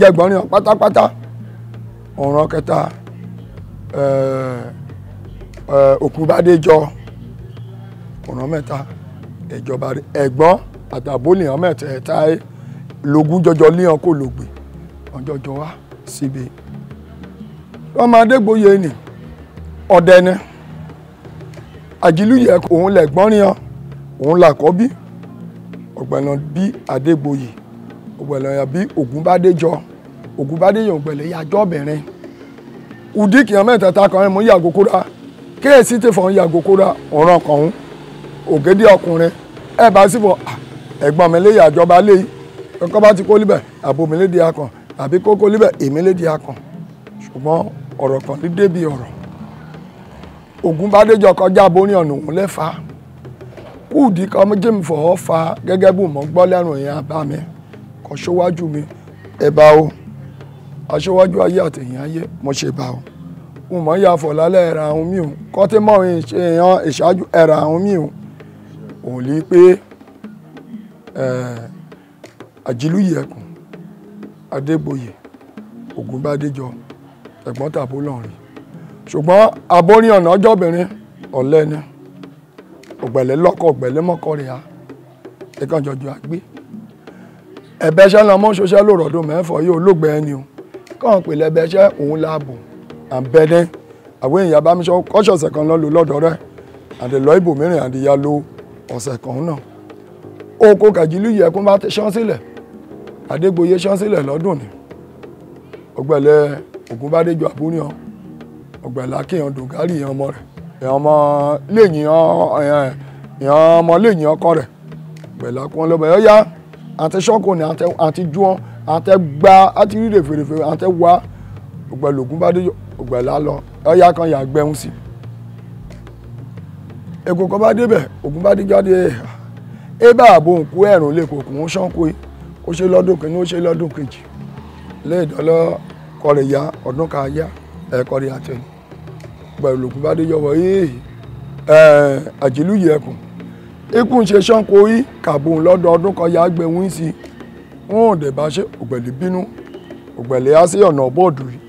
ìgbọ́nrin pátápátá. Ọ̀ràn kẹta Òkúbádéjọ. Ọ̀ràn mẹ́ta ìjọba ẹ̀gbọ́n àtàbólìyàn mẹ́tẹ̀ẹ̀ta lógún jọjọ líhàn kò lògbè ọjọjọ wá síbi. Ọmọ Adégbòyè ni ọdẹ ni Àjílúyè òun lẹ̀gbọ́n ríhan òun làkọ́bí ọ̀gbẹ̀nà bí Adégbòyè ọ̀gbẹ̀nà bí Ògúnbádéjọ ọ̀gbẹ̀lẹ̀ yàjọ́ obìnrin ùdíkìyàn mẹ́tẹ̀ẹ̀ta kan mú yàgò kóra kéèsì tí fọ́n yàgò kóra ọ̀ràn kan ògèdè ọkùnrin ẹ bá sí fọ ẹ̀gbọ́n mi lè yàjọba lé kọ́kọ́ bá ti kó líbẹ̀ àbò mi lè di akàn àbí kókó líbẹ̀ èmi lè di akàn ṣùgbọ́n ọ̀rọ̀ kan ní débi ọ̀rọ̀ Ògúnbádéjọ kọjá borí ọ̀nà òun lẹ́fà kúùdí kan méjì mi fọwọ́ fa gẹ́gẹ́ bó mọ̀ gbọ́ lẹ́rùn èèyàn bá mi kọ́ ṣọ́wájú mi ẹ bá o aṣọ́wájú ayé àtẹ̀yìn ayé mo ṣe bá o mo mọ̀ yà fọ̀ lálẹ́ ẹ̀rà àwọn mi ò kọ́tí mọ̀ èèyàn ìṣáájú ẹ̀rà àwọn mi ò òun lè pé Àjílúyè ẹ̀kùn Adégbòyè Ògúnbádéjọ ẹ̀gbọ́n tàbó lọ́rin ṣùgbọ́n aborí ọ̀nà ọjọ́bìnrin ọ̀lẹ́ni ọ̀gbẹ̀lẹ̀ lọ́kọ̀ ọ̀gbẹ̀lẹ̀ mọ́kọ rẹ̀ á ẹ̀kan jọjọ àgbé ẹ̀bẹ̀ṣẹ́ lọ́mọ́ ṣoṣẹ́ lòrọ̀dún mẹ́fọ̀ yóò lóògbé ẹni o kàn pè lẹ́bẹ̀ṣẹ́ òun láàbò àbẹ̀dẹ́ àwọn èèyàn bá mi sọ kọ́ṣọ̀ọ̀sẹ̀ kan lọ́ lò lọ́dọ̀ rẹ̀ àdèlọ́ ibòmíràn àdìyà lo ọ̀sẹ̀ kan náà oko Àjílúyè ẹ̀kún bá ti ṣán sílẹ̀ Adégbòyè ṣán sílẹ̀ lọ́dún ni ọ̀gbẹ̀lẹ̀ Ògúnbádéjọ àbúrò ọ̀gbẹ̀lẹ̀ Akíyan Dògárì ìyàn ọmọ rẹ̀ ìyàn ọmọ lẹ́yìn ọkọ rẹ̀ ọ̀gbẹ̀lẹ̀ akún lọ́bẹ̀ yọ́yá àti ṣọ́kù ni àti júwọ́n àti gba àti rí rèfèrèfè àti wá ọ̀gbẹ̀lẹ̀ Ògúnbádéjọ ọ̀gbẹ̀lẹ̀ alọ yọ́yá kan yà gbẹ̀hún sí èkó kan bá débẹ̀ Ògúnbádéjọ dé bá àbò òǹkú ẹ̀rùn lè kò kún ṣánko ó ṣe lọ́dún kìíní ó ṣe lọ́dún kejì lẹ́ẹ̀dọ́lọ́ kọrẹ̀ ya ọdún kan yá ẹ̀kọrẹ̀ àtẹ̀lẹ̀ pẹ̀lú Ògúnbádéjọ wọ̀ Àjílúyè ẹ̀kùn ikú ń ṣe ṣánko yí kàbùn lọ́dọ̀ ọdún kan yá gbẹ̀wún sí wọn ò dẹ̀ bá ṣe ọ̀gbẹ̀lẹ̀ bínú ọ̀gbẹ̀lẹ̀ á sí ọ̀nà bọ́ọ̀dù yìí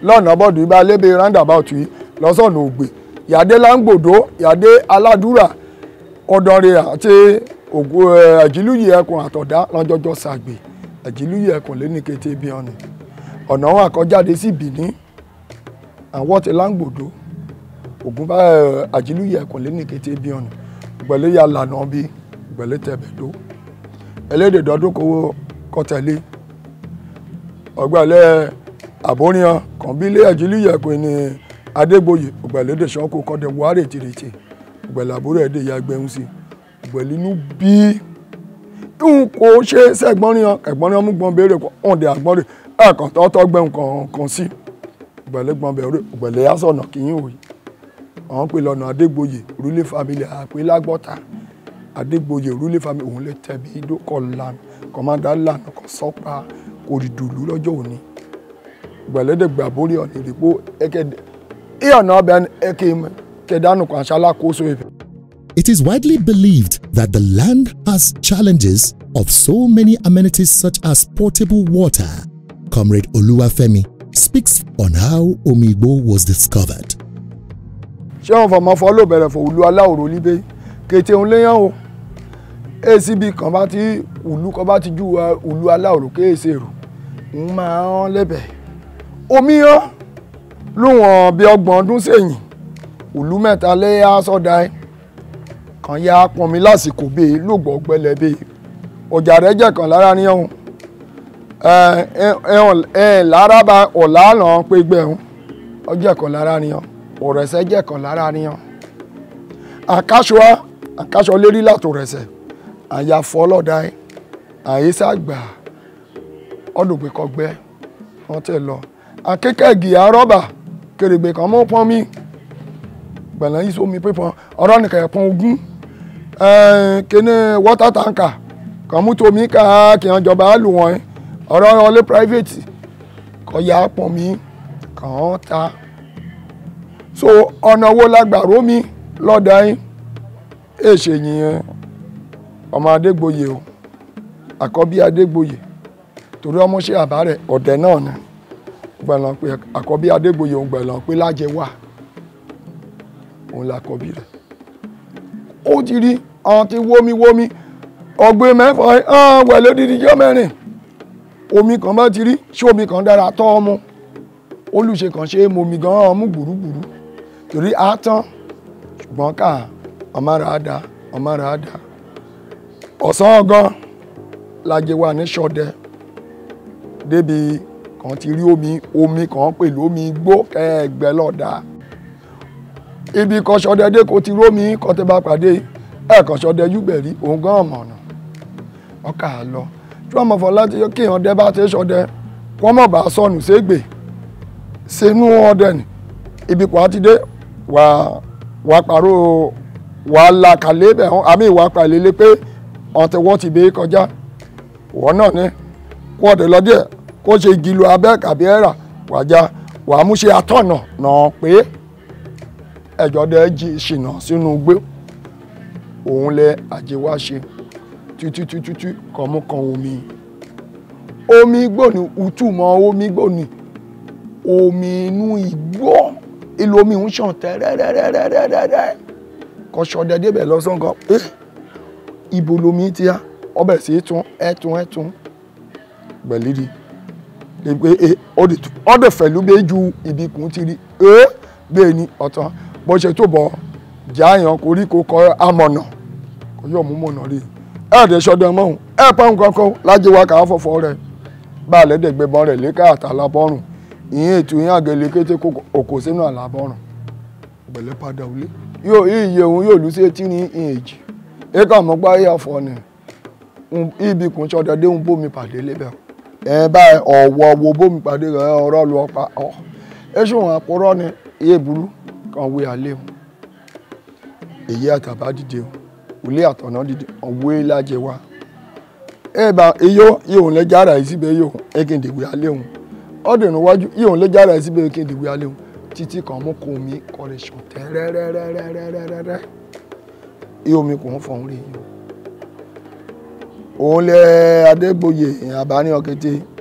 lọ́nà bọ́ọ̀dù yìí bá lébe roundabout yìí lọ́sọ̀nà ògbè yàdé láǹgbòdo yàdé aládùúrà ọ̀dọ̀rẹ̀ àti Àjílúyè ẹ̀kùn àtọ̀dá lọ́jọ́jọ́ sàgbè Àjílúyè ẹ̀kùn lẹ́ni kété bí ọ̀nà wọn àkọjáde sí Bìní àwọn ti láǹgbòdo Àjílúyè ẹ̀kùn lẹ́ni kété bí ọ̀gbẹ̀lẹ̀ ya lànà bí ọ̀gbẹ̀lẹ̀ tẹ̀bẹ̀dó ẹlẹ́dẹ̀ dọ́dún kówó kọtẹ̀lé ọ̀gbẹ̀lẹ̀ Abonian, Combile Agilia, Queen Adeboye, Ubelede Shoko, called the Wari Tirichi, Ubelabure de Yagbensi, Ubelinu B. Unko ṣe ṣẹ̀gbọ́n ni ẹ̀gbọ́n ni ọmú gbọ́n béèrè ọ̀n dẹ̀ àgbọ́n rẹ̀ ẹ̀kan tọ́tọ́ gbẹ̀hùn kan sí ìgbẹ̀lẹ̀ gbọ́n bẹ̀rẹ̀ ìgbẹ̀lẹ̀ yá sọ̀nà kìíyìn òye àwọn pè lọ́nà Adégbòye Rúlé family àpè lágbọ́ta Adégbòye Rúlé family òun lè tẹ̀bi ìdókọ̀ lànà kọ̀mádà lànà kan sọ́pa kòrìdùlù lọ́jọ́ òní ìgbẹ̀lẹ̀ dẹ̀ gbà borí ọ̀nà ìrìpó ẹ̀kẹ́dẹ̀ ìyọ̀nà ọbẹ̀ ẹ̀kẹ́dánù kan ṣalákóso ìbẹ̀. It is widely believed that the land has challenges of so many amenities such as portable water. Comrade Oluwafemi speaks on how Omigbo was discovered. Ṣé wọn fọmọ fọlọ bẹ̀rẹ̀ fún ìlú aláwòrò líbé kété òun léyàn o ACB kan bá ti ìlú kan bá ti ju ìlú aláwòrò kéèsè rò ń máa ń lẹ́bẹ̀ omi hàn lóhùn bí 30 ọdún sẹ́yìn ìlú mẹ́ta lẹ́yà sọ́dà ẹ̀ kan ya pọnmi lásìkò bẹ́ẹ̀ lóògbọ́ gbẹ́lẹ̀ bẹ́ẹ̀ ọjà rẹ̀ jẹ́ kan lára ní ọ̀hún lára bá ọ̀la náà pé gbẹ̀hún ọjọ́ kan lára ní ọ̀hún ọ̀rẹ́sẹ̀ jẹ́ kan lára ní ọ̀hún àkáṣọ lérí látò rẹ̀sẹ̀ àyàfọ́ ọlọ́dà ẹ̀ àyíṣàgbà ọdùnpẹ̀kọ̀gbẹ́ wọ́n tẹ̀ lọ akẹ́kẹ̀ẹ́gì àrọ́bà kèrègbè kan mọ́ pọ́nmi gbẹ̀lẹ́ yìí sómi pípọ́n ọ̀rọ̀ nìkan ẹ̀pọ̀n ogún kíní water tanker kan mú tomi ká kí wọ́n jọba lù wọ́n ọ̀rọ̀ ọlé private kọ́ ya pọ̀n mi kàn ta so ọ̀nà wo lágbàró mi lọ́dà yín èṣè yìnyín ọmọ Adégbòye o àkọ́bí Adégbòye torí ọmọ ṣe àbárẹ̀ ọ̀dẹ̀ náà ni gbẹ̀lọ́n pé àkọ́bí Adégbòye òun gbẹ̀lọ́n pé lájẹ wà òun làkọ́bí rẹ̀ ó ti rí àwọn tí wómi ọgbẹ́ mẹ́fà wẹ̀ lódìdí jọ́ mẹ́rin omi kan bá ti rí ṣé omi kan dára tọ́ ọmọ olùṣe kan ṣe momi gan ọmú gbùrúgbùrú torí á tán ṣùgbọ́n ká ọmọ rà dá ọ̀sán gan lájẹ wà ní ṣọdẹ débi kan ti rí omi kan pẹ̀lú omi igbó kẹ́ẹ̀gbẹ́ lọ́dà ibi kan ṣọdẹ dé kò ti rómi kan tẹ́ bá pàdé ẹ̀ẹ̀kan ṣọdẹ yúbẹ̀rí òun gan ọ̀mọ̀nà ọkà lọ tí wọ́n mọ̀ fọ́ láti kí èèyàn dẹ́ bá ti ṣọdẹ wọ́n mọ̀ bá sọnù ségbè sínú ọdẹ nì ibi kan á ti dé wà pàrọ̀ wà la kàlẹ́ bẹ̀ hàn àmì ìwà pàlélé pé ọ̀tẹ̀ wọ́n ti bèé kọjá wọ́n náà ní kó ọ̀dẹ̀ lọ díẹ̀ kó ṣe igi lu abẹ́ kàbí ẹ̀rà wàjá wàá mú ṣe atọ́nà náà pé ẹjọ́ dẹ́ jí ṣìnà sínú gbé òun lẹ àjẹwà ṣe tútútútú kọmú kan omi gbòní ùtùmọ̀ omi gbòní omi inú igbó ìlú omi ń ṣàn tẹ́rẹ́rẹ́rẹ́rẹ́rẹ́ kọ́ ṣọdẹ débẹ̀ lọ́sàn kan ibo lomi ti á ọbẹ̀ sí ẹ̀tún gbẹ̀lírí pé ọdẹ fẹ̀lú bẹ́ẹ̀ ju ibìkún ti rí bẹ́ẹ̀ ni ọ̀tán bó ṣe tó bọ̀ jáàyàn koríko kọ amọ̀nà kò yọ̀ mú mọ̀nà rí ẹ̀ẹ́dẹ̀ ṣọdẹ mọ́hùn pọ́n kankan lájẹ wa kàá fọ̀fọ̀ rẹ̀ bá àlẹ́dẹ̀gbẹ̀bọn rẹ̀ lékà àtàlábọ́rùn ìyẹn ètò ìyẹn àgẹ̀lẹ̀ kété òkò sínú àlábọ́rùn ọ̀bẹ̀lẹ̀ padà wọlé iye òun yóò lù sí etí ní ìhèjì ẹ̀ka àmọ́gbá yà fọ́ ni ibi kùn ṣọdẹ dé ń bómi pàdé lébẹ̀ báyìí ọ̀wọ̀ wo bómi pàdé rẹ̀ ọ̀rọ̀ lu ọ̀pá ẹ̀ṣùn àpòrọ̀ ni iye burú kan wé alẹ́ o èyí àtàbá dìde o òlé àtọ̀nà dìde ọ̀wé lájẹ wa bá yóò lè jára ẹ̀ síbẹ̀ yóò ẹ̀kẹ́ndìwé alẹ́ òun ọ̀dẹ̀ níwájú yóò lè jára ẹ̀ síbẹ̀ ẹ̀kẹ́ndìwé alẹ́ òun títí kan mú kó omi kọ̀rẹ̀ṣọ̀ tẹ́rẹ́rẹ́rẹ́rẹ́rẹ́rẹ́ yóò mi kò ń fọ̀hún rí yìí òun lẹ Adégbòye àbáníyàn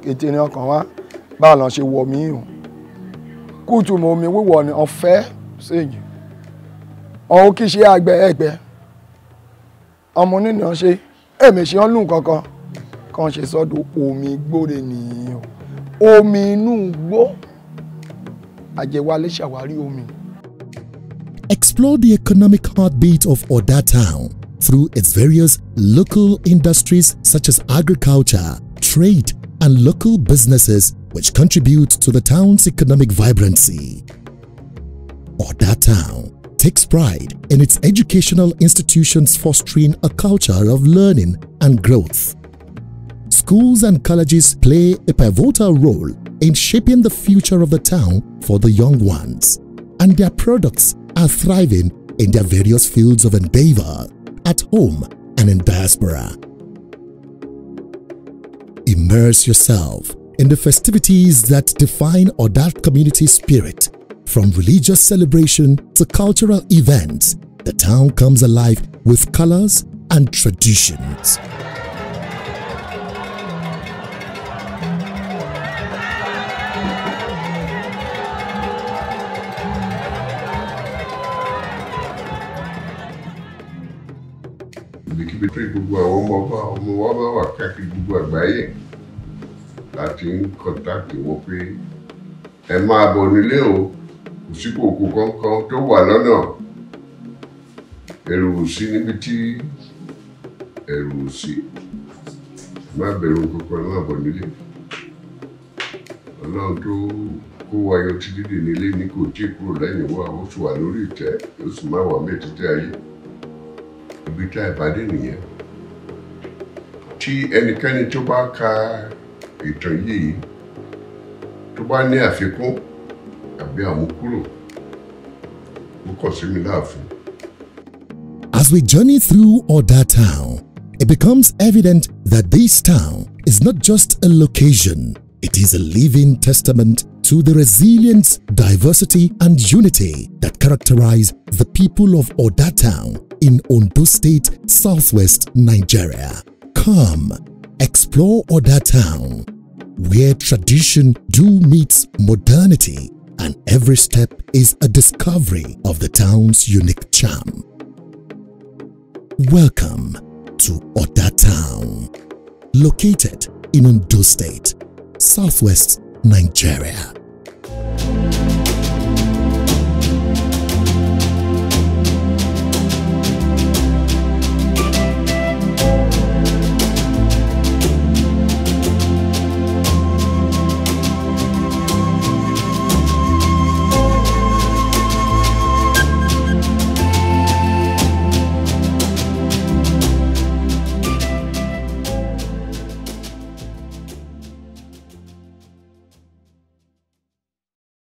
kété ní ọkàn wa báà lọ ṣe wọ̀ mí o kùtù mọ omi wíwọ̀ ni ọ̀fẹ́ sèyí ọ̀hún kì í ṣe àgbẹ̀ ẹ̀gbẹ́ ọmọ nínú ṣe èmi ṣe ń lù kankan kan ṣe sọ́dọ̀ omi gbóre nìyẹn omi inú gbó àjẹwálé ṣàwárí omi. Explore the economic heartbeat of Oda Town through its various local industries such as agriculture, trade, and local businesses which contribute to the town's economic vibrancy. Oda Town takes pride in its educational institutions, fostering a culture of learning and growth. Schools and colleges play a pivotal role in shaping the future of the town for the young ones, and their products are thriving in their various fields of endeavor at home and in diaspora. Immerse yourself in the festivities that define Oda community spirit. From religious celebration to cultural events, the town comes alive with colors and traditions. Ibikíbi tí gbogbo àwọn ọmọ wa bá wà káàkiri gbogbo àgbáyé láti ń kọ́ńtàkì wọn pé ẹ máa bọ̀ nílé o, kò sí kòkó kankan tó wà lọ́nà, ẹ̀rù ò sí níbi tí ẹ̀rù ò sí, má bẹ̀rù kankan, má bọ̀ nílé. Ọlọ́run tó kó wa yọ títí dè nílé ní kò tí kúrò lẹ́yìn wa, ó sì wà lórí ìtẹ́, ó sì máa wà mẹ́tẹ́tẹ́ ayé. Ibi tá ìpàdé nìyẹn. Tí ẹnikẹ́ni tó bá ka ìtàn yìí tó bá ní àfikún àbí àmúkúrò, ó kàn sí mi láàfin. As we journey through Oda Town, it becomes evident that this town is not just a location. It is a living testament to the resilience, diversity, and unity that characterize the people of Oda Town in Ondo State, southwest Nigeria. Come, explore Oda Town, where tradition meets modernity, and every step is a discovery of the town's unique charm. Welcome to Oda Town, located in Ondo State, southwest Nigeria.